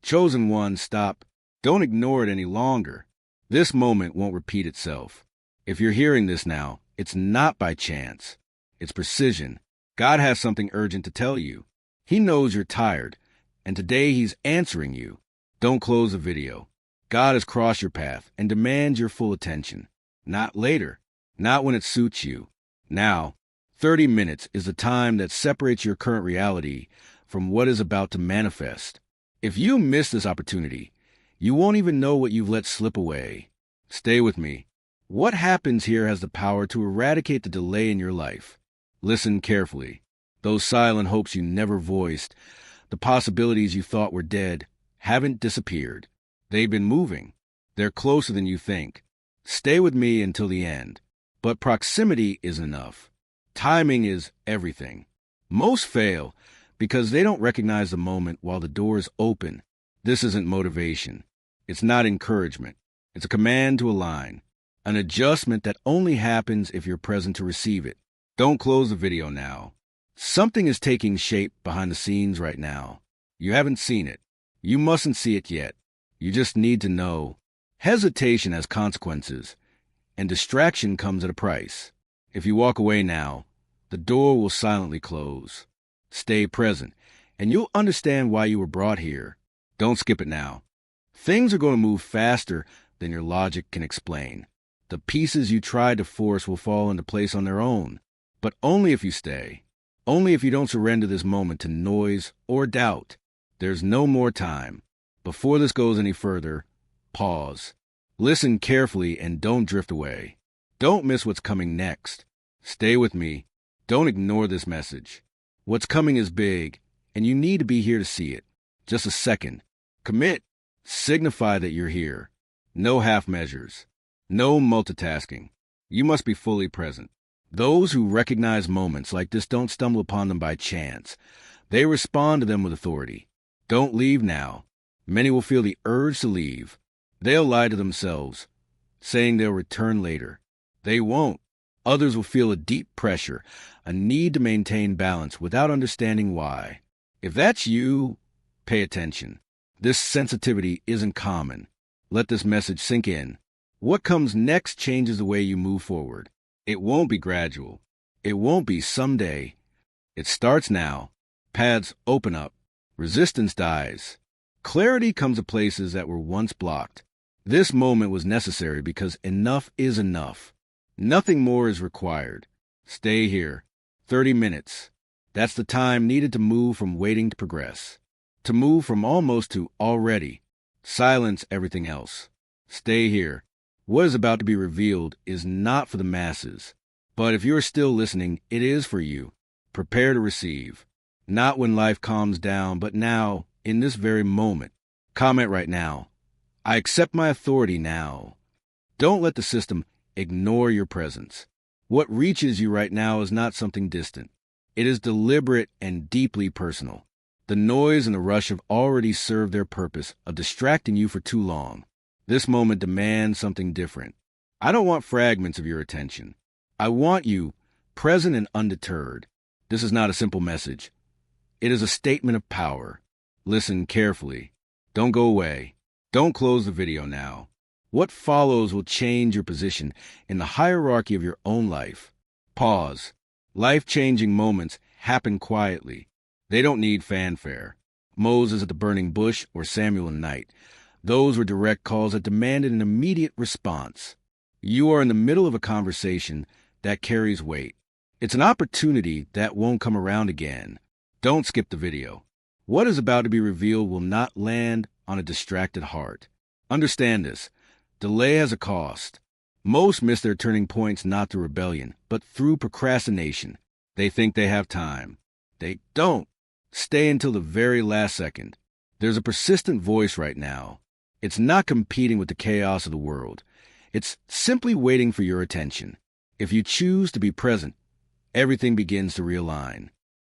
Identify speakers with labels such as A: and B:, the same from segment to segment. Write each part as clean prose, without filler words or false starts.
A: Chosen one, stop. Don't ignore it any longer. This moment won't repeat itself. If you're hearing this now, it's not by chance. It's precision. God has something urgent to tell you. He knows you're tired, and today He's answering you. Don't close the video. God has crossed your path and demands your full attention. Not later. Not when it suits you. Now, 30 minutes is the time that separates your current reality from what is about to manifest. If you miss this opportunity, you won't even know what you've let slip away. Stay with me. What happens here has the power to eradicate the delay in your life. Listen carefully. Those silent hopes you never voiced, the possibilities you thought were dead, haven't disappeared. They've been moving. They're closer than you think. Stay with me until the end. But proximity is enough. Timing is everything. Most fail because they don't recognize the moment while the door is open. This isn't motivation. It's not encouragement. It's a command to align. An adjustment that only happens if you're present to receive it. Don't close the video now. Something is taking shape behind the scenes right now. You haven't seen it. You mustn't see it yet. You just need to know. Hesitation has consequences, and distraction comes at a price. If you walk away now, the door will silently close. Stay present, and you'll understand why you were brought here. Don't skip it now. Things are going to move faster than your logic can explain. The pieces you tried to force will fall into place on their own, but only if you stay. Only if you don't surrender this moment to noise or doubt. There's no more time. Before this goes any further, pause. Listen carefully and don't drift away. Don't miss what's coming next. Stay with me. Don't ignore this message. What's coming is big, and you need to be here to see it. Just a second. Commit. Signify that you're here. No half measures. No multitasking. You must be fully present. Those who recognize moments like this don't stumble upon them by chance. They respond to them with authority. Don't leave now. Many will feel the urge to leave. They'll lie to themselves, saying they'll return later. They won't. Others will feel a deep pressure, a need to maintain balance without understanding why. If that's you, pay attention. This sensitivity isn't common. Let this message sink in. What comes next changes the way you move forward. It won't be gradual. It won't be someday. It starts now. Paths open up. Resistance dies. Clarity comes to places that were once blocked. This moment was necessary because enough is enough. Nothing more is required. Stay here. 30 minutes. That's the time needed to move from waiting to progress. To move from almost to already. Silence everything else. Stay here. What is about to be revealed is not for the masses. But if you're still listening, it is for you. Prepare to receive. Not when life calms down, but now, in this very moment. Comment right now. I accept my authority now. Don't let the system ignore your presence. What reaches you right now is not something distant. It is deliberate and deeply personal. The noise and the rush have already served their purpose of distracting you for too long. This moment demands something different. I don't want fragments of your attention. I want you present and undeterred. This is not a simple message. It is a statement of power. Listen carefully. Don't go away. Don't close the video now. What follows will change your position in the hierarchy of your own life. Pause. Life-changing moments happen quietly. They don't need fanfare. Moses at the burning bush or Samuel in night. Those were direct calls that demanded an immediate response. You are in the middle of a conversation that carries weight. It's an opportunity that won't come around again. Don't skip the video. What is about to be revealed will not land on a distracted heart. Understand this. Delay has a cost. Most miss their turning points not through rebellion, but through procrastination. They think they have time. They don't. Stay until the very last second. There's a persistent voice right now. It's not competing with the chaos of the world. It's simply waiting for your attention. If you choose to be present, everything begins to realign.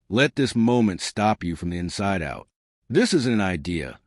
A: Let this moment stop you from the inside out. This isn't an idea.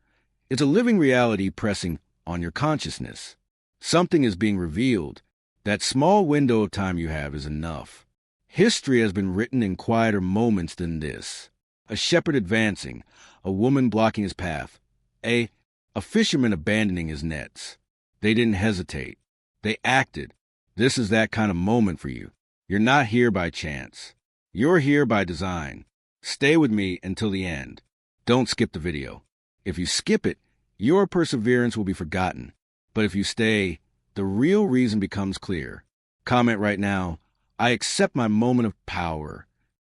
A: It's a living reality pressing on your consciousness. Something is being revealed. That small window of time you have is enough. History has been written in quieter moments than this. A shepherd advancing, a woman blocking his path, a A fisherman abandoning his nets. They didn't hesitate. They acted. This is that kind of moment for you. You're not here by chance. You're here by design. Stay with me until the end. Don't skip the video. If you skip it, your perseverance will be forgotten. But if you stay, the real reason becomes clear. Comment right now, I accept my moment of power.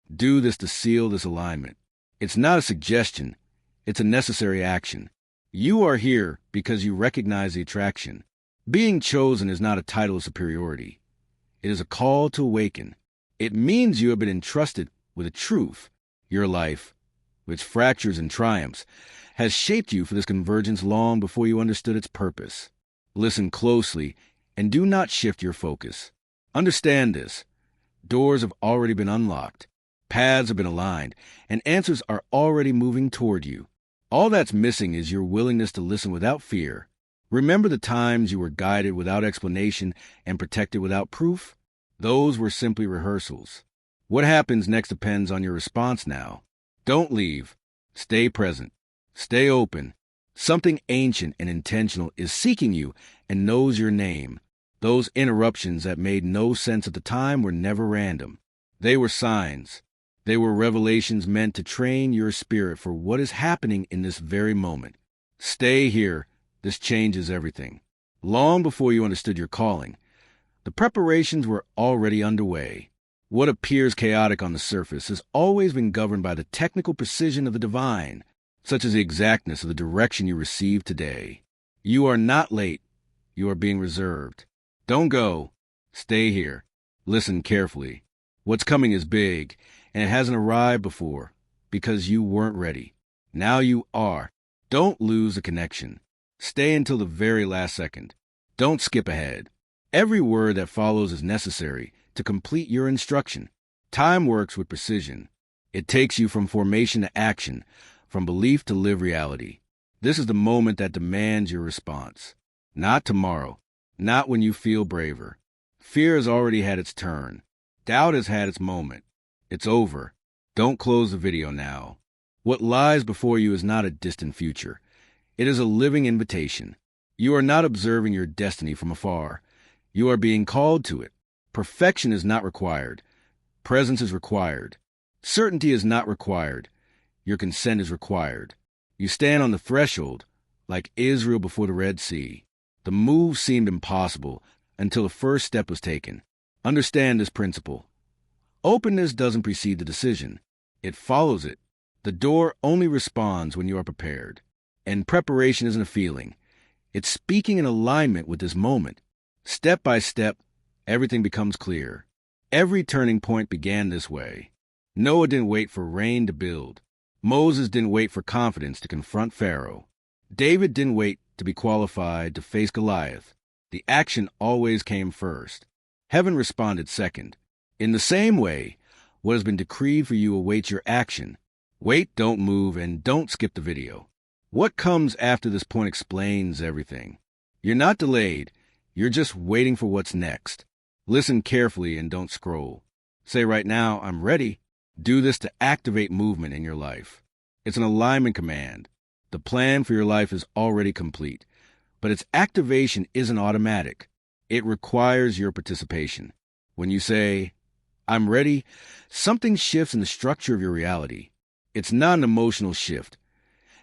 A: Do this to seal this alignment. It's not a suggestion. It's a necessary action. You are here because you recognize the attraction. Being chosen is not a title of superiority. It is a call to awaken. It means you have been entrusted with a truth. Your life, with its fractures and triumphs, has shaped you for this convergence long before you understood its purpose. Listen closely and do not shift your focus. Understand this. Doors have already been unlocked. Paths have been aligned, and answers are already moving toward you. All that's missing is your willingness to listen without fear. Remember the times you were guided without explanation and protected without proof? Those were simply rehearsals. What happens next depends on your response now. Don't leave. Stay present. Stay open. Something ancient and intentional is seeking you and knows your name. Those interruptions that made no sense at the time were never random. They were signs. They were revelations meant to train your spirit for what is happening in this very moment. Stay here. This changes everything. Long before you understood your calling, the preparations were already underway. What appears chaotic on the surface has always been governed by the technical precision of the divine, such as the exactness of the direction you receive today. You are not late. You are being reserved. Don't go. Stay here. Listen carefully. What's coming is big, and it hasn't arrived before, because you weren't ready. Now you are. Don't lose the connection. Stay until the very last second. Don't skip ahead. Every word that follows is necessary to complete your instruction. Time works with precision. It takes you from formation to action, from belief to live reality. This is the moment that demands your response. Not tomorrow. Not when you feel braver. Fear has already had its turn. Doubt has had its moment. It's over. Don't close the video now. What lies before you is not a distant future. It is a living invitation. You are not observing your destiny from afar. You are being called to it. Perfection is not required. Presence is required. Certainty is not required. Your consent is required. You stand on the threshold, like Israel before the Red Sea. The move seemed impossible until the first step was taken. Understand this principle. Openness doesn't precede the decision. It follows it. The door only responds when you are prepared. And preparation isn't a feeling. It's speaking in alignment with this moment. Step by step, everything becomes clear. Every turning point began this way. Noah didn't wait for rain to build. Moses didn't wait for confidence to confront Pharaoh. David didn't wait to be qualified to face Goliath. The action always came first. Heaven responded second. In the same way, what has been decreed for you awaits your action. Wait, don't move, and don't skip the video. What comes after this point explains everything. You're not delayed. You're just waiting for what's next. Listen carefully and don't scroll. Say right now, I'm ready. Do this to activate movement in your life. It's an alignment command. The plan for your life is already complete, but its activation isn't automatic. It requires your participation. When you say, I'm ready, something shifts in the structure of your reality. It's not an emotional shift.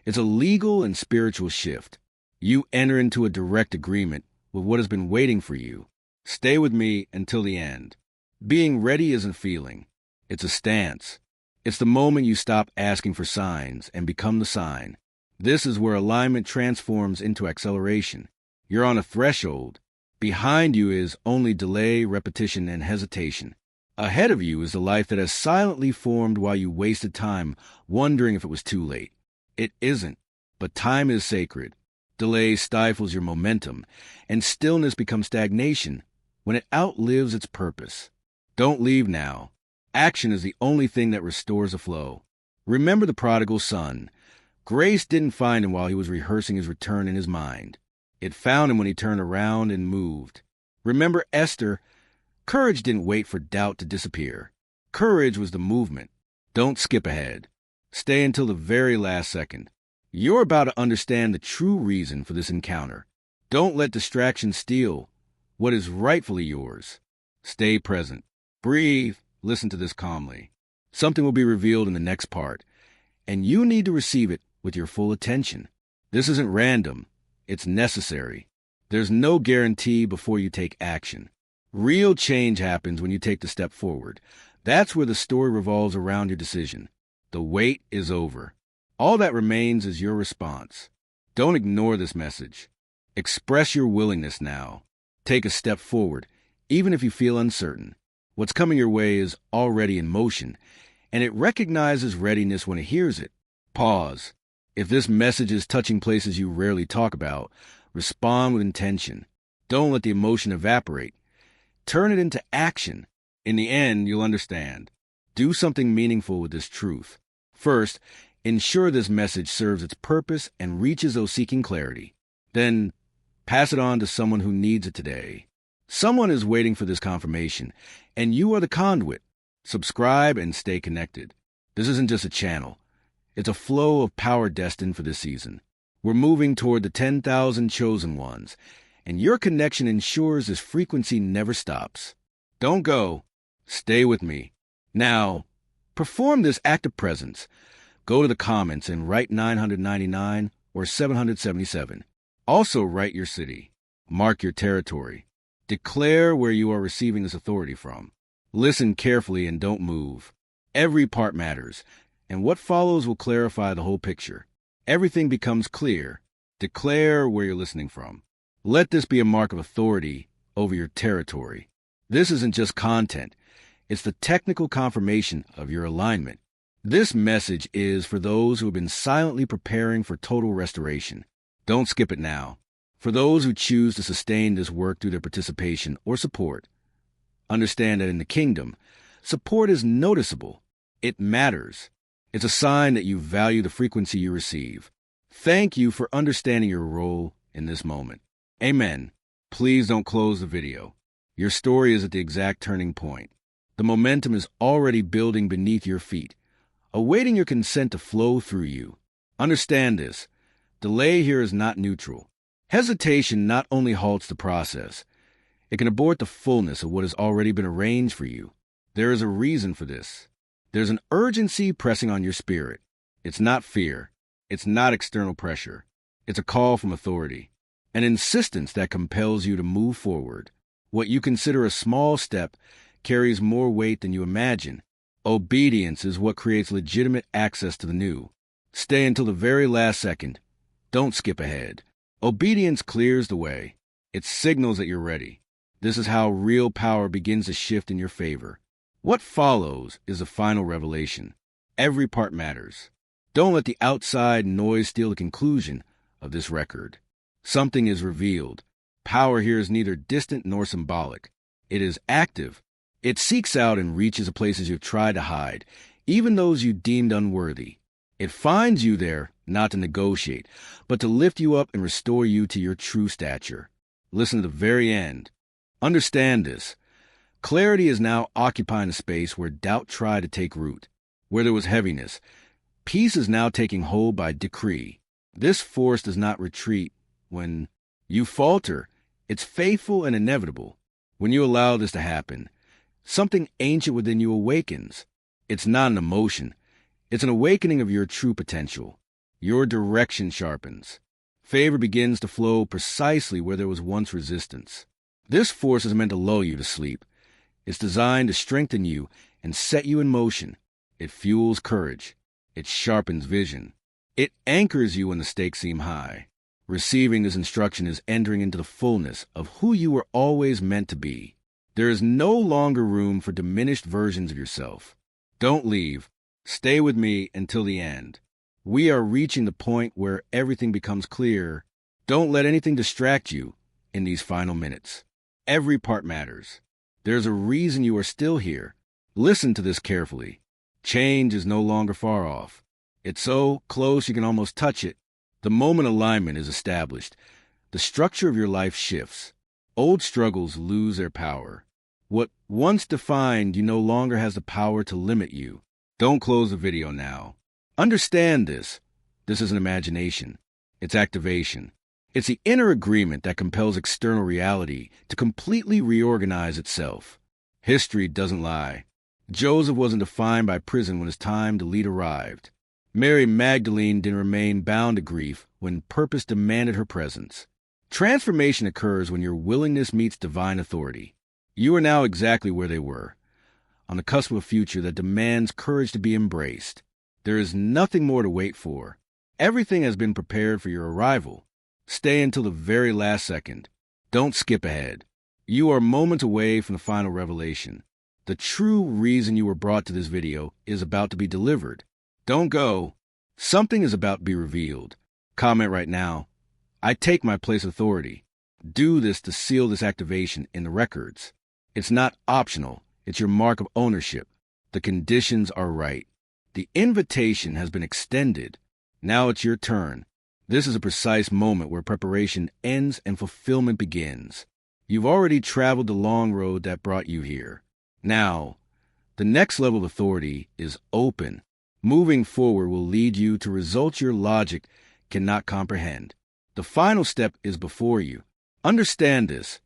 A: It's a legal and spiritual shift. You enter into a direct agreement with what has been waiting for you. Stay with me until the end. Being ready isn't feeling. It's a stance. It's the moment you stop asking for signs and become the sign. This is where alignment transforms into acceleration. You're on a threshold. Behind you is only delay, repetition, and hesitation. Ahead of you is the life that has silently formed while you wasted time wondering if it was too late. It isn't, but time is sacred. Delay stifles your momentum, and stillness becomes stagnation when it outlives its purpose. Don't leave now. Action is the only thing that restores a flow. Remember the prodigal son. Grace didn't find him while he was rehearsing his return in his mind. It found him when he turned around and moved. Remember Esther. Courage didn't wait for doubt to disappear. Courage was the movement. Don't skip ahead. Stay until the very last second. You're about to understand the true reason for this encounter. Don't let distraction steal what is rightfully yours. Stay present. Breathe. Listen to this calmly. Something will be revealed in the next part, and you need to receive it with your full attention. This isn't random. It's necessary. There's no guarantee before you take action. Real change happens when you take the step forward. That's where the story revolves around your decision. The wait is over. All that remains is your response. Don't ignore this message. Express your willingness now. Take a step forward, even if you feel uncertain. What's coming your way is already in motion, and it recognizes readiness when it hears it. Pause. If this message is touching places you rarely talk about, respond with intention. Don't let the emotion evaporate. Turn it into action. In the end, you'll understand. Do something meaningful with this truth. First, ensure this message serves its purpose and reaches those seeking clarity. Then, pass it on to someone who needs it today. Someone is waiting for this confirmation, and you are the conduit. Subscribe and stay connected. This isn't just a channel. It's a flow of power destined for this season. We're moving toward the 10,000 chosen ones, and your connection ensures this frequency never stops. Don't go. Stay with me. Now, perform this act of presence. Go to the comments and write 999 or 777. Also write your city. Mark your territory. Declare where you are receiving this authority from. Listen carefully and don't move. Every part matters, and what follows will clarify the whole picture. Everything becomes clear. Declare where you're listening from. Let this be a mark of authority over your territory. This isn't just content. It's the technical confirmation of your alignment. This message is for those who have been silently preparing for total restoration. Don't skip it now. For those who choose to sustain this work through their participation or support, understand that in the kingdom, support is noticeable. It matters. It's a sign that you value the frequency you receive. Thank you for understanding your role in this moment. Amen. Please don't close the video. Your story is at the exact turning point. The momentum is already building beneath your feet, awaiting your consent to flow through you. Understand this. Delay here is not neutral. Hesitation not only halts the process, it can abort the fullness of what has already been arranged for you. There is a reason for this. There's an urgency pressing on your spirit. It's not fear. It's not external pressure. It's a call from authority, an insistence that compels you to move forward. What you consider a small step carries more weight than you imagine. Obedience is what creates legitimate access to the new. Stay until the very last second. Don't skip ahead. Obedience clears the way. It signals that you're ready. This is how real power begins to shift in your favor. What follows is the final revelation. Every part matters. Don't let the outside noise steal the conclusion of this record. Something is revealed. Power here is neither distant nor symbolic. It is active. It seeks out and reaches the places you've tried to hide, even those you deemed unworthy. It finds you there not to negotiate, but to lift you up and restore you to your true stature. Listen to the very end. Understand this. Clarity is now occupying a space where doubt tried to take root. Where there was heaviness, peace is now taking hold by decree. This force does not retreat when you falter. It's faithful and inevitable. When you allow this to happen, something ancient within you awakens. It's not an emotion. It's an awakening of your true potential. Your direction sharpens. Favor begins to flow precisely where there was once resistance. This force is meant to lull you to sleep. It's designed to strengthen you and set you in motion. It fuels courage. It sharpens vision. It anchors you when the stakes seem high. Receiving this instruction is entering into the fullness of who you were always meant to be. There is no longer room for diminished versions of yourself. Don't leave. Stay with me until the end. We are reaching the point where everything becomes clear. Don't let anything distract you in these final minutes. Every part matters. There's a reason you are still here. Listen to this carefully. Change is no longer far off. It's so close you can almost touch it. The moment alignment is established, the structure of your life shifts. Old struggles lose their power. What once defined you no longer has the power to limit you. Don't close the video now. Understand this. This isn't imagination. It's activation. It's the inner agreement that compels external reality to completely reorganize itself. History doesn't lie. Joseph wasn't defined by prison when his time to lead arrived. Mary Magdalene didn't remain bound to grief when purpose demanded her presence. Transformation occurs when your willingness meets divine authority. You are now exactly where they were, on the cusp of a future that demands courage to be embraced. There is nothing more to wait for. Everything has been prepared for your arrival. Stay until the very last second. Don't skip ahead. You are moments away from the final revelation. The true reason you were brought to this video is about to be delivered. Don't go. Something is about to be revealed. Comment right now, "I take my place of authority." Do this to seal this activation in the records. It's not optional. It's your mark of ownership. The conditions are right. The invitation has been extended. Now it's your turn. This is a precise moment where preparation ends and fulfillment begins. You've already traveled the long road that brought you here. Now, the next level of authority is open. Moving forward will lead you to results your logic cannot comprehend. The final step is before you. Understand this.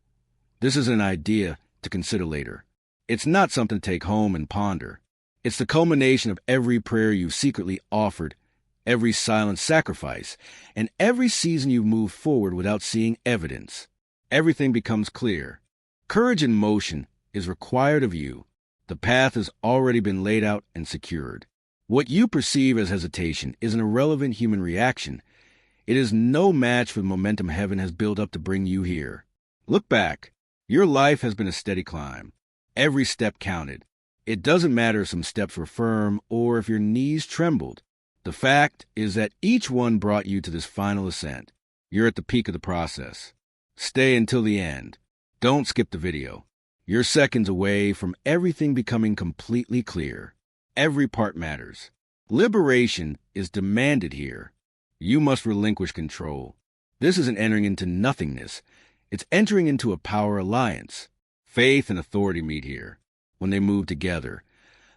A: This is an idea to consider later. It's not something to take home and ponder. It's the culmination of every prayer you've secretly offered, every silent sacrifice, and every season you've moved forward without seeing evidence. Everything becomes clear. Courage in motion is required of you. The path has already been laid out and secured. What you perceive as hesitation is an irrelevant human reaction. It is no match for the momentum heaven has built up to bring you here. Look back. Your life has been a steady climb. Every step counted. It doesn't matter if some steps were firm or if your knees trembled. The fact is that each one brought you to this final ascent. You're at the peak of the process. Stay until the end. Don't skip the video. You're seconds away from everything becoming completely clear. Every part matters. Liberation is demanded here. You must relinquish control. This isn't entering into nothingness. It's entering into a power alliance. Faith and authority meet here. When they move together,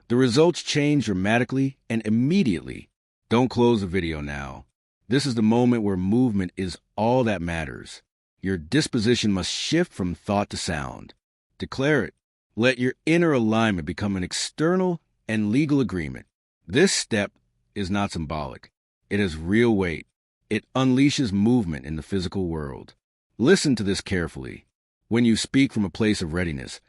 A: the results change dramatically and immediately. Don't close the video now. This is the moment where movement is all that matters. Your disposition must shift from thought to sound. Declare it. Let your inner alignment become an external and legal agreement. This step is not symbolic. It has real weight. It unleashes movement in the physical world. Listen to this carefully. When you speak from a place of readiness,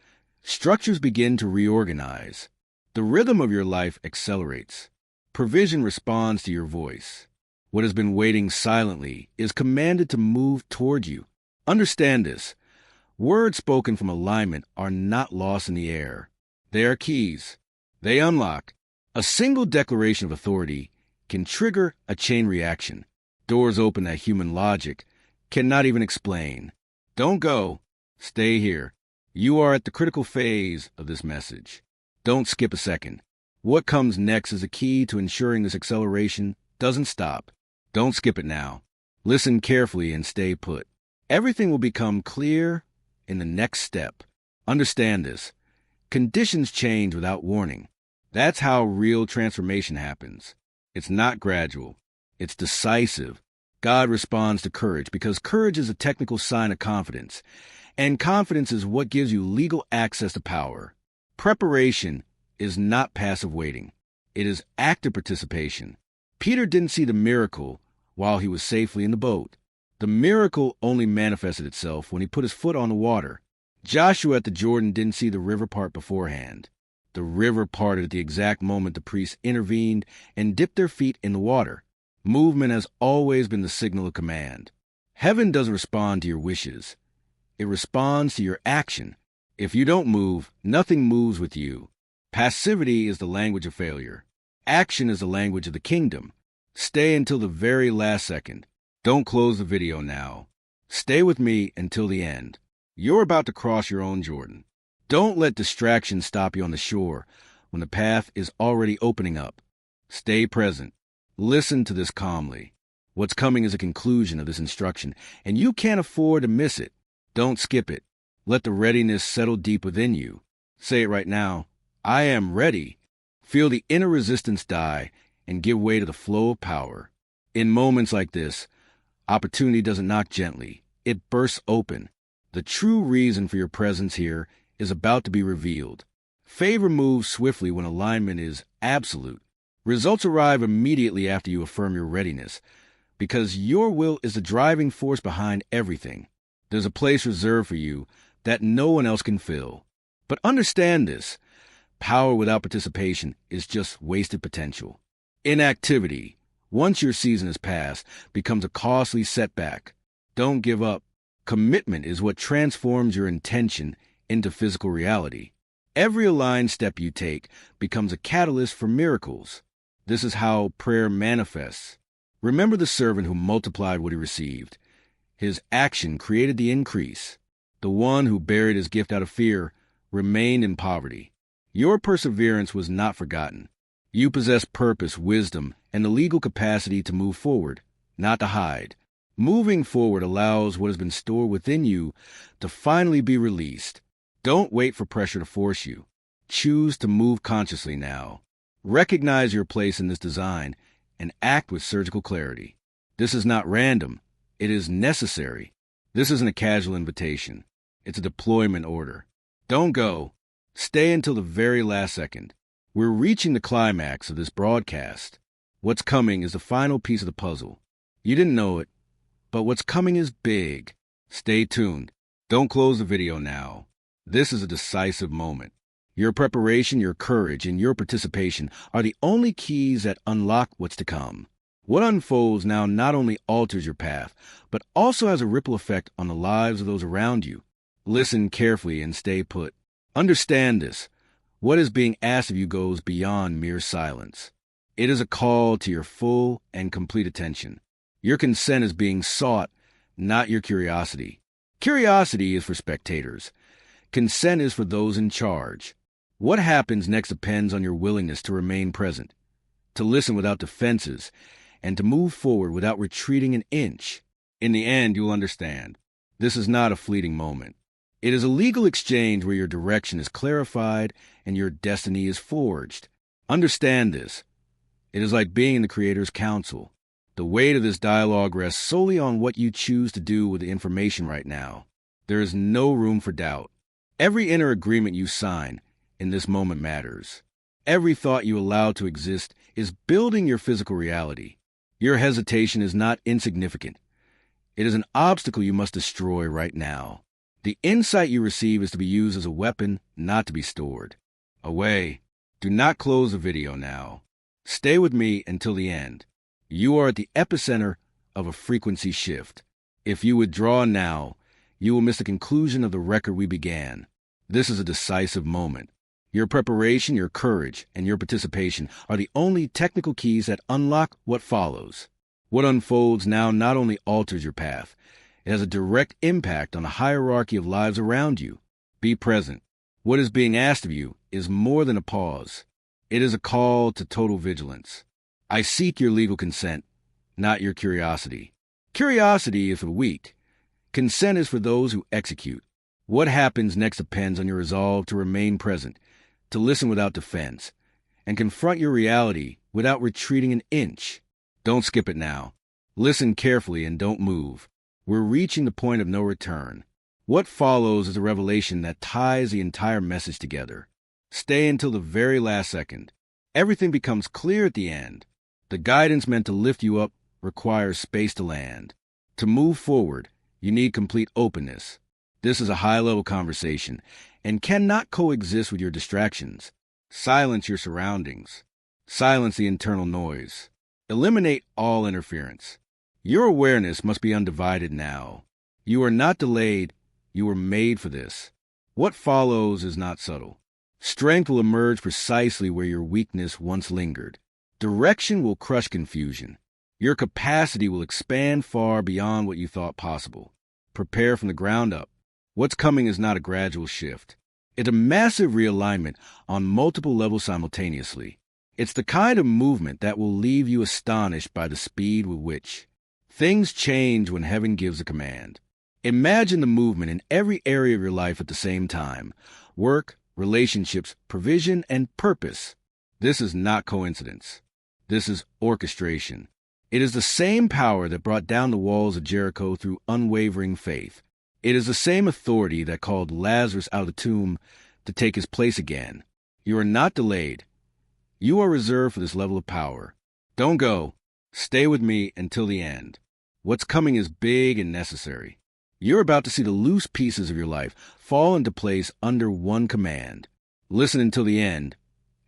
A: structures begin to reorganize. The rhythm of your life accelerates. Provision responds to your voice. What has been waiting silently is commanded to move toward you. Understand this. Words spoken from alignment are not lost in the air. They are keys. They unlock. A single declaration of authority can trigger a chain reaction. Doors open that human logic cannot even explain. Don't go. Stay here. You are at the critical phase of this message. Don't skip a second. What comes next is a key to ensuring this acceleration doesn't stop. Don't skip it now. Listen carefully and stay put. Everything will become clear in the next step. Understand this. Conditions change without warning. That's how real transformation happens. It's not gradual. It's decisive. God responds to courage because courage is a technical sign of confidence, and confidence is what gives you legal access to power. Preparation is not passive waiting. It is active participation. Peter didn't see the miracle while he was safely in the boat. The miracle only manifested itself when he put his foot on the water. Joshua at the Jordan didn't see the river part beforehand. The river parted at the exact moment the priests intervened and dipped their feet in the water. Movement has always been the signal of command. Heaven doesn't respond to your wishes. It responds to your action. If you don't move, nothing moves with you. Passivity is the language of failure. Action is the language of the kingdom. Stay until the very last second. Don't close the video now. Stay with me until the end. You're about to cross your own Jordan. Don't let distractions stop you on the shore when the path is already opening up. Stay present. Listen to this calmly. What's coming is a conclusion of this instruction, and you can't afford to miss it. Don't skip it. Let the readiness settle deep within you. Say it right now. I am ready. Feel the inner resistance die and give way to the flow of power. In moments like this, opportunity doesn't knock gently. It bursts open. The true reason for your presence here is about to be revealed. Favor moves swiftly when alignment is absolute. Results arrive immediately after you affirm your readiness, because your will is the driving force behind everything. There's a place reserved for you that no one else can fill. But understand this: power without participation is just wasted potential. Inactivity, once your season has passed, becomes a costly setback. Don't give up. Commitment is what transforms your intention into physical reality. Every aligned step you take becomes a catalyst for miracles. This is how prayer manifests. Remember the servant who multiplied what he received. His action created the increase. The one who buried his gift out of fear remained in poverty. Your perseverance was not forgotten. You possess purpose, wisdom, and the legal capacity to move forward, not to hide. Moving forward allows what has been stored within you to finally be released. Don't wait for pressure to force you. Choose to move consciously now. Recognize your place in this design and act with surgical clarity. This is not random. It is necessary. This isn't a casual invitation. It's a deployment order. Don't go. Stay until the very last second. We're reaching the climax of this broadcast. What's coming is the final piece of the puzzle. You didn't know it, but what's coming is big. Stay tuned. Don't close the video now. This is a decisive moment. Your preparation, your courage, and your participation are the only keys that unlock what's to come. What unfolds now not only alters your path, but also has a ripple effect on the lives of those around you. Listen carefully and stay put. Understand this: what is being asked of you goes beyond mere silence. It is a call to your full and complete attention. Your consent is being sought, not your curiosity. Curiosity is for spectators. Consent is for those in charge. What happens next depends on your willingness to remain present, to listen without defenses, and to move forward without retreating an inch. In the end, you'll understand. This is not a fleeting moment. It is a legal exchange where your direction is clarified and your destiny is forged. Understand this. It is like being in the Creator's counsel. The weight of this dialogue rests solely on what you choose to do with the information right now. There is no room for doubt. Every inner agreement you sign in this moment matters. Every thought you allow to exist is building your physical reality. Your hesitation is not insignificant. It is an obstacle you must destroy right now. The insight you receive is to be used as a weapon, not to be stored. Away. Do not close the video now. Stay with me until the end. You are at the epicenter of a frequency shift. If you withdraw now, you will miss the conclusion of the record we began. This is a decisive moment. Your preparation, your courage, and your participation are the only technical keys that unlock what follows. What unfolds now not only alters your path, it has a direct impact on the hierarchy of lives around you. Be present. What is being asked of you is more than a pause. It is a call to total vigilance. I seek your legal consent, not your curiosity. Curiosity is for the weak. Consent is for those who execute. What happens next depends on your resolve to remain present, to listen without defense, and confront your reality without retreating an inch. Don't skip it now. Listen carefully and don't move. We're reaching the point of no return. What follows is a revelation that ties the entire message together. Stay until the very last second. Everything becomes clear at the end. The guidance meant to lift you up requires space to land. To move forward, you need complete openness. This is a high-level conversation and cannot coexist with your distractions. Silence your surroundings. Silence the internal noise. Eliminate all interference. Your awareness must be undivided now. You are not delayed. You were made for this. What follows is not subtle. Strength will emerge precisely where your weakness once lingered. Direction will crush confusion. Your capacity will expand far beyond what you thought possible. Prepare from the ground up. What's coming is not a gradual shift. It's a massive realignment on multiple levels simultaneously. It's the kind of movement that will leave you astonished by the speed with which things change when heaven gives a command. Imagine the movement in every area of your life at the same time: work, relationships, provision, and purpose. This is not coincidence. This is orchestration. It is the same power that brought down the walls of Jericho through unwavering faith. It is the same authority that called Lazarus out of the tomb to take his place again. You are not delayed. You are reserved for this level of power. Don't go. Stay with me until the end. What's coming is big and necessary. You're about to see the loose pieces of your life fall into place under one command. Listen until the end.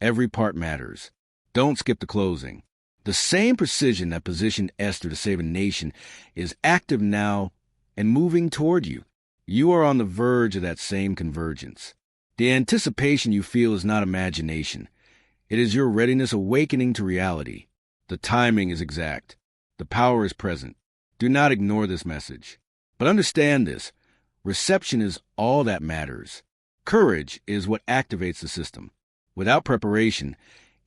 A: Every part matters. Don't skip the closing. The same precision that positioned Esther to save a nation is active now and moving toward you. You are on the verge of that same convergence. The anticipation you feel is not imagination. It is your readiness awakening to reality. The timing is exact. The power is present. Do not ignore this message. But understand this. Reception is all that matters. Courage is what activates the system. Without preparation,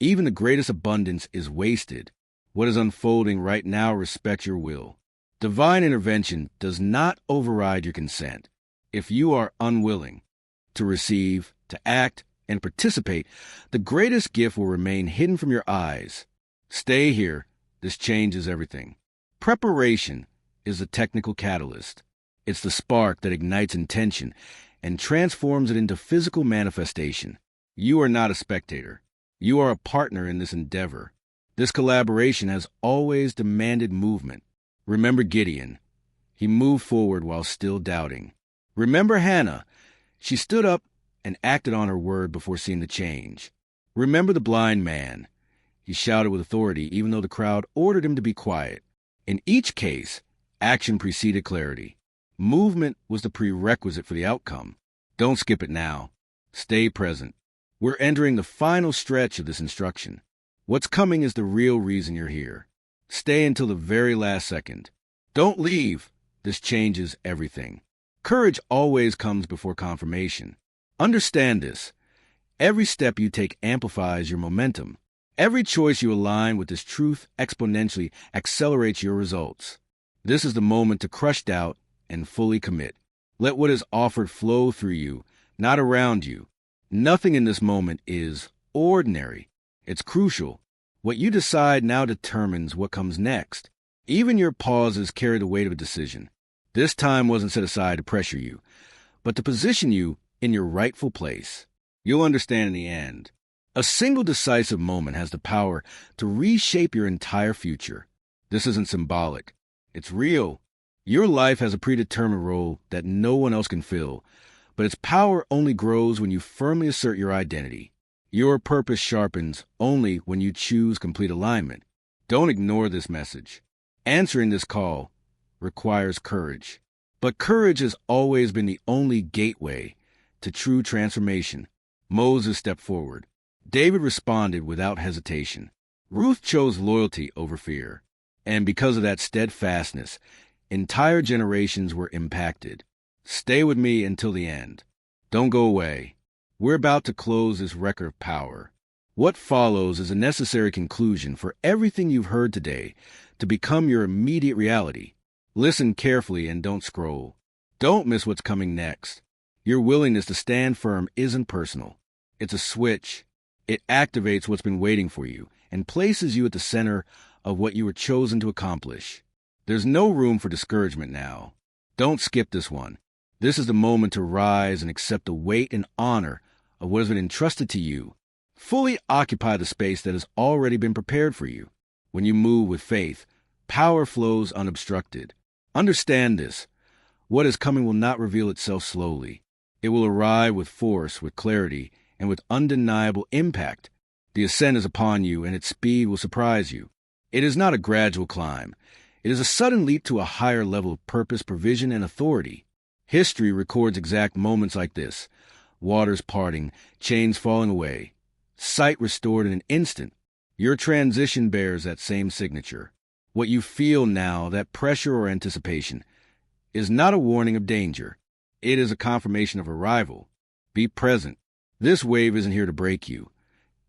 A: even the greatest abundance is wasted. What is unfolding right now respects your will. Divine intervention does not override your consent. If you are unwilling to receive, to act, and participate, the greatest gift will remain hidden from your eyes. Stay here. This changes everything. Preparation is the technical catalyst. It's the spark that ignites intention and transforms it into physical manifestation. You are not a spectator. You are a partner in this endeavor. This collaboration has always demanded movement. Remember Gideon. He moved forward while still doubting. Remember Hannah. She stood up and acted on her word before seeing the change. Remember the blind man. He shouted with authority even though the crowd ordered him to be quiet. In each case, action preceded clarity. Movement was the prerequisite for the outcome. Don't skip it now. Stay present. We're entering the final stretch of this instruction. What's coming is the real reason you're here. Stay until the very last second. Don't leave. This changes everything. Courage always comes before confirmation. Understand this. Every step you take amplifies your momentum. Every choice you align with this truth exponentially accelerates your results. This is the moment to crush doubt and fully commit. Let what is offered flow through you, not around you. Nothing in this moment is ordinary. It's crucial. What you decide now determines what comes next. Even your pauses carry the weight of a decision. This time wasn't set aside to pressure you, but to position you in your rightful place. You'll understand in the end. A single decisive moment has the power to reshape your entire future. This isn't symbolic. It's real. Your life has a predetermined role that no one else can fill, but its power only grows when you firmly assert your identity. Your purpose sharpens only when you choose complete alignment. Don't ignore this message. Answering this call requires courage. But courage has always been the only gateway to true transformation. Moses stepped forward. David responded without hesitation. Ruth chose loyalty over fear. And because of that steadfastness, entire generations were impacted. Stay with me until the end. Don't go away. We're about to close this record of power. What follows is a necessary conclusion for everything you've heard today to become your immediate reality. Listen carefully and don't scroll. Don't miss what's coming next. Your willingness to stand firm isn't personal. It's a switch. It activates what's been waiting for you and places you at the center of what you were chosen to accomplish. There's no room for discouragement now. Don't skip this one. This is the moment to rise and accept the weight and honor of what has been entrusted to you. Fully occupy the space that has already been prepared for you. When you move with faith, power flows unobstructed. Understand this. What is coming will not reveal itself slowly. It will arrive with force, with clarity, and with undeniable impact. The ascent is upon you, and its speed will surprise you. It is not a gradual climb. It is a sudden leap to a higher level of purpose, provision, and authority. History records exact moments like this. Waters parting, chains falling away, sight restored in an instant. Your transition bears that same signature. What you feel now, that pressure or anticipation, is not a warning of danger. It is a confirmation of arrival. Be present. This wave isn't here to break you.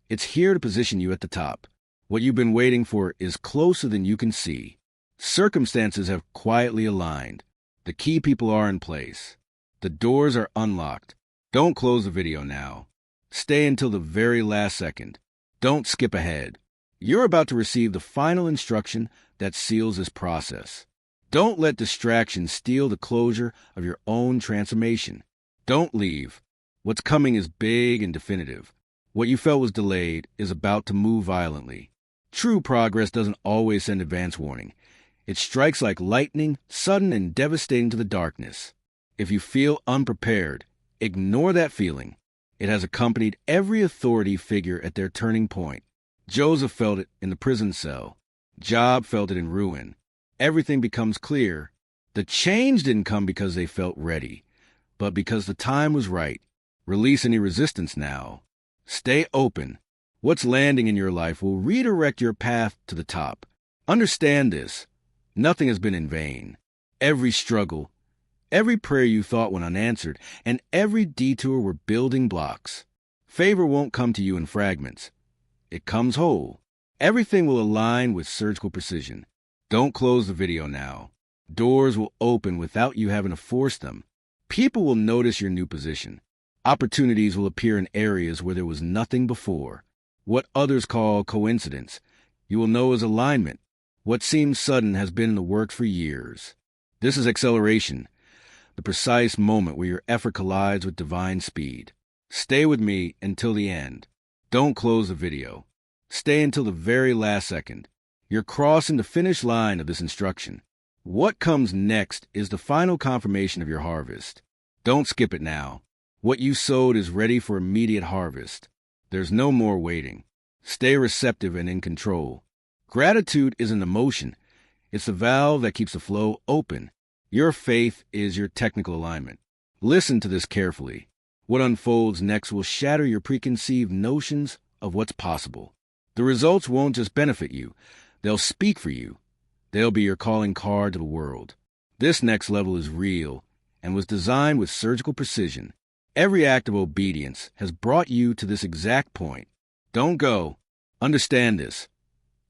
A: It's here to position you at the top. What you've been waiting for is closer than you can see. Circumstances have quietly aligned. The key people are in place. The doors are unlocked. Don't close the video now. Stay until the very last second. Don't skip ahead. You're about to receive the final instruction, that seals this process. Don't let distractions steal the closure of your own transformation. Don't leave. What's coming is big and definitive. What you felt was delayed is about to move violently. True progress doesn't always send advance warning. It strikes like lightning, sudden and devastating to the darkness. If you feel unprepared, ignore that feeling. It has accompanied every authority figure at their turning point. Joseph felt it in the prison cell. Job felt it in ruin. Everything becomes clear. The change didn't come because they felt ready, but because the time was right. Release any resistance now. Stay open. What's landing in your life will redirect your path to the top. Understand this. Nothing has been in vain. Every struggle, every prayer you thought went unanswered, and every detour were building blocks. Favor won't come to you in fragments. It comes whole. Everything will align with surgical precision. Don't close the video now. Doors will open without you having to force them. People will notice your new position. Opportunities will appear in areas where there was nothing before. What others call coincidence, you will know as alignment. What seems sudden has been in the works for years. This is acceleration, the precise moment where your effort collides with divine speed. Stay with me until the end. Don't close the video. Stay until the very last second. You're crossing the finish line of this instruction. What comes next is the final confirmation of your harvest. Don't skip it now. What you sowed is ready for immediate harvest. There's no more waiting. Stay receptive and in control. Gratitude is an emotion. It's the valve that keeps the flow open. Your faith is your technical alignment. Listen to this carefully. What unfolds next will shatter your preconceived notions of what's possible. The results won't just benefit you. They'll speak for you. They'll be your calling card to the world. This next level is real and was designed with surgical precision. Every act of obedience has brought you to this exact point. Don't go. Understand this.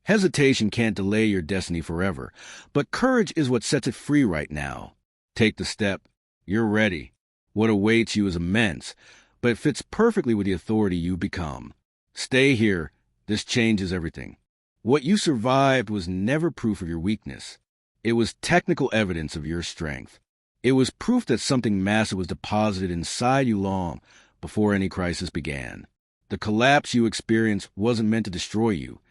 A: Hesitation can't delay your destiny forever, but courage is what sets it free right now. Take the step. You're ready. What awaits you is immense, but it fits perfectly with the authority you become. Stay here. This changes everything. What you survived was never proof of your weakness. It was technical evidence of your strength. It was proof that something massive was deposited inside you long before any crisis began. The collapse you experienced wasn't meant to destroy you.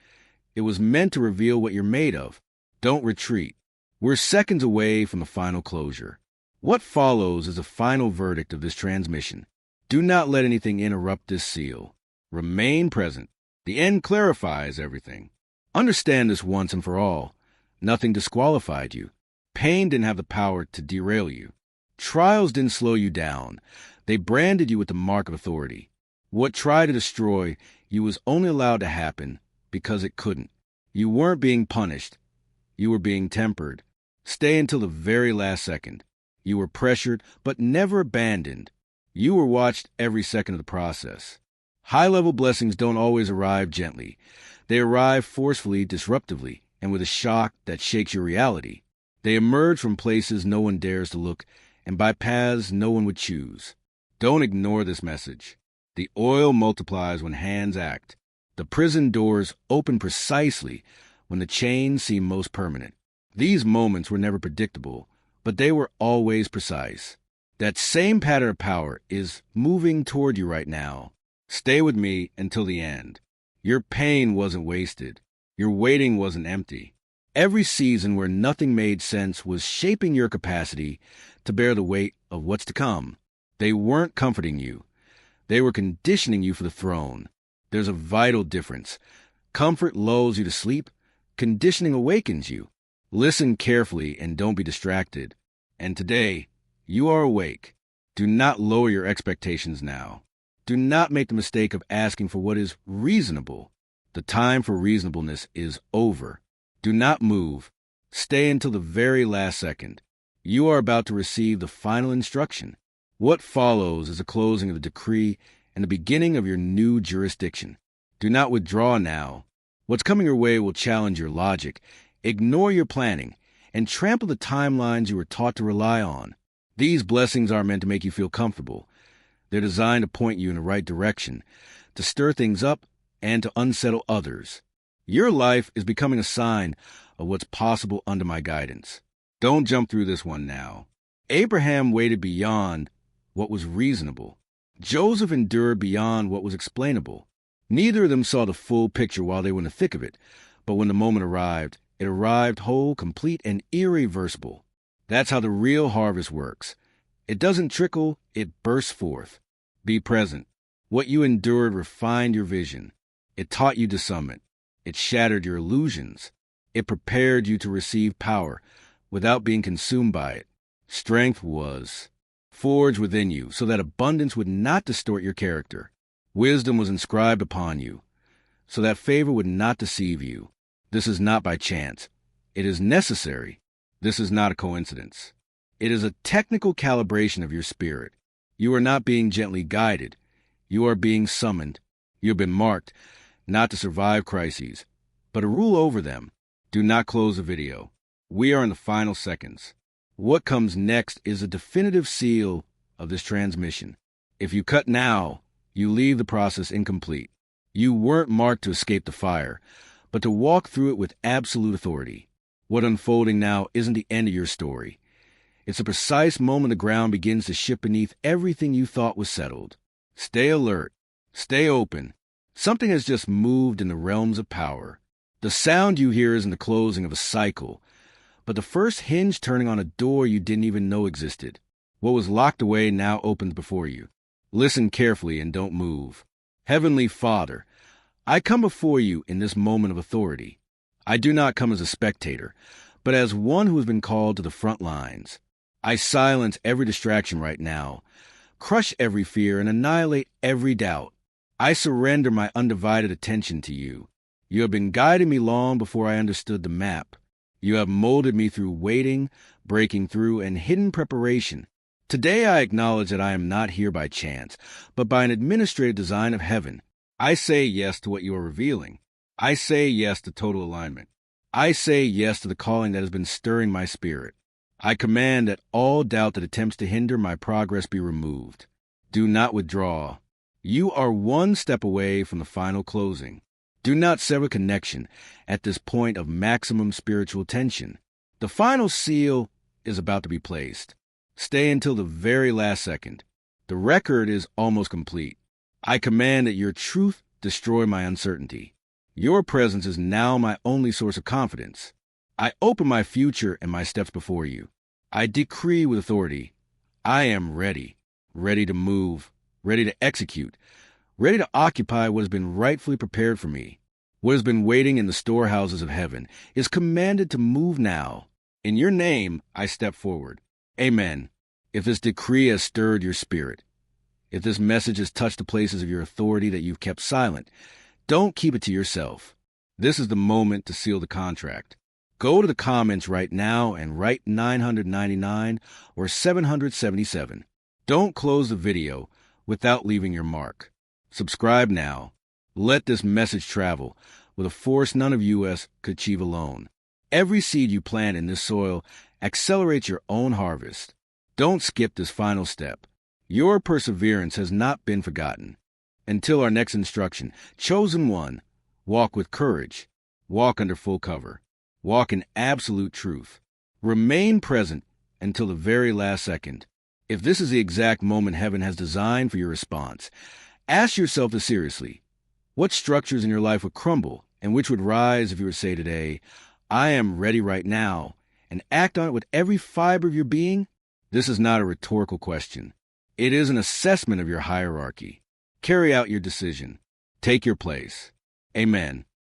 A: It was meant to reveal what you're made of. Don't retreat. We're seconds away from the final closure. What follows is a final verdict of this transmission. Do not let anything interrupt this seal. Remain present. The end clarifies everything. Understand this once and for all. Nothing disqualified you. Pain didn't have the power to derail you. Trials didn't slow you down. They branded you with the mark of authority. What tried to destroy you was only allowed to happen because it couldn't. You weren't being punished. You were being tempered. Stay until the very last second. You were pressured, but never abandoned. You were watched every second of the process. High-level blessings don't always arrive gently. They arrive forcefully, disruptively, and with a shock that shakes your reality. They emerge from places no one dares to look, and by paths no one would choose. Don't ignore this message. The oil multiplies when hands act. The prison doors open precisely when the chains seem most permanent. These moments were never predictable, but they were always precise. That same pattern of power is moving toward you right now. Stay with me until the end. Your pain wasn't wasted. Your waiting wasn't empty. Every season where nothing made sense was shaping your capacity to bear the weight of what's to come. They weren't comforting you. They were conditioning you for the throne. There's a vital difference. Comfort lulls you to sleep. Conditioning awakens you. Listen carefully and don't be distracted. And today, you are awake. Do not lower your expectations now. Do not make the mistake of asking for what is reasonable. The time for reasonableness is over. Do not move. Stay until the very last second. You are about to receive the final instruction. What follows is the closing of the decree and the beginning of your new jurisdiction. Do not withdraw now. What's coming your way will challenge your logic, ignore your planning, and trample the timelines you were taught to rely on. These blessings aren't meant to make you feel comfortable. They're designed to point you in the right direction, to stir things up, and to unsettle others. Your life is becoming a sign of what's possible under my guidance. Don't jump through this one now. Abraham waited beyond what was reasonable. Joseph endured beyond what was explainable. Neither of them saw the full picture while they were in the thick of it, but when the moment arrived, it arrived whole, complete, and irreversible. That's how the real harvest works. It doesn't trickle, it bursts forth. Be present. What you endured refined your vision. It taught you discernment. It shattered your illusions. It prepared you to receive power without being consumed by it. Strength was forged within you so that abundance would not distort your character. Wisdom was inscribed upon you so that favor would not deceive you. This is not by chance. It is necessary. This is not a coincidence. It is a technical calibration of your spirit. You are not being gently guided. You are being summoned. You have been marked, not to survive crises, but to rule over them. Do not close the video. We are in the final seconds. What comes next is a definitive seal of this transmission. If you cut now, you leave the process incomplete. You weren't marked to escape the fire, but to walk through it with absolute authority. What unfolding now isn't the end of your story. It's a precise moment the ground begins to shift beneath everything you thought was settled. Stay alert. Stay open. Something has just moved in the realms of power. The sound you hear isn't the closing of a cycle, but the first hinge turning on a door you didn't even know existed. What was locked away now opens before you. Listen carefully and don't move. Heavenly Father, I come before you in this moment of authority. I do not come as a spectator, but as one who has been called to the front lines. I silence every distraction right now, crush every fear, and annihilate every doubt. I surrender my undivided attention to you. You have been guiding me long before I understood the map. You have molded me through waiting, breaking through, and hidden preparation. Today I acknowledge that I am not here by chance, but by an administrative design of heaven. I say yes to what you are revealing. I say yes to total alignment. I say yes to the calling that has been stirring my spirit. I command that all doubt that attempts to hinder my progress be removed. Do not withdraw. You are one step away from the final closing. Do not sever connection at this point of maximum spiritual tension. The final seal is about to be placed. Stay until the very last second. The record is almost complete. I command that your truth destroy my uncertainty. Your presence is now my only source of confidence. I open my future and my steps before you. I decree with authority. I am ready, ready to move, ready to execute, ready to occupy what has been rightfully prepared for me. What has been waiting in the storehouses of heaven is commanded to move now. In your name, I step forward. Amen. If this decree has stirred your spirit, if this message has touched the places of your authority that you've kept silent, don't keep it to yourself. This is the moment to seal the contract. Go to the comments right now and write 999 or 777. Don't close the video without leaving your mark. Subscribe now. Let this message travel with a force none of us could achieve alone. Every seed you plant in this soil accelerates your own harvest. Don't skip this final step. Your perseverance has not been forgotten. Until our next instruction, chosen one, walk with courage, walk under full cover, walk in absolute truth. Remain present until the very last second. If this is the exact moment heaven has designed for your response, ask yourself this seriously. What structures in your life would crumble and which would rise if you were to say today, I am ready right now, and act on it with every fiber of your being? This is not a rhetorical question. It is an assessment of your hierarchy. Carry out your decision. Take your place. Amen.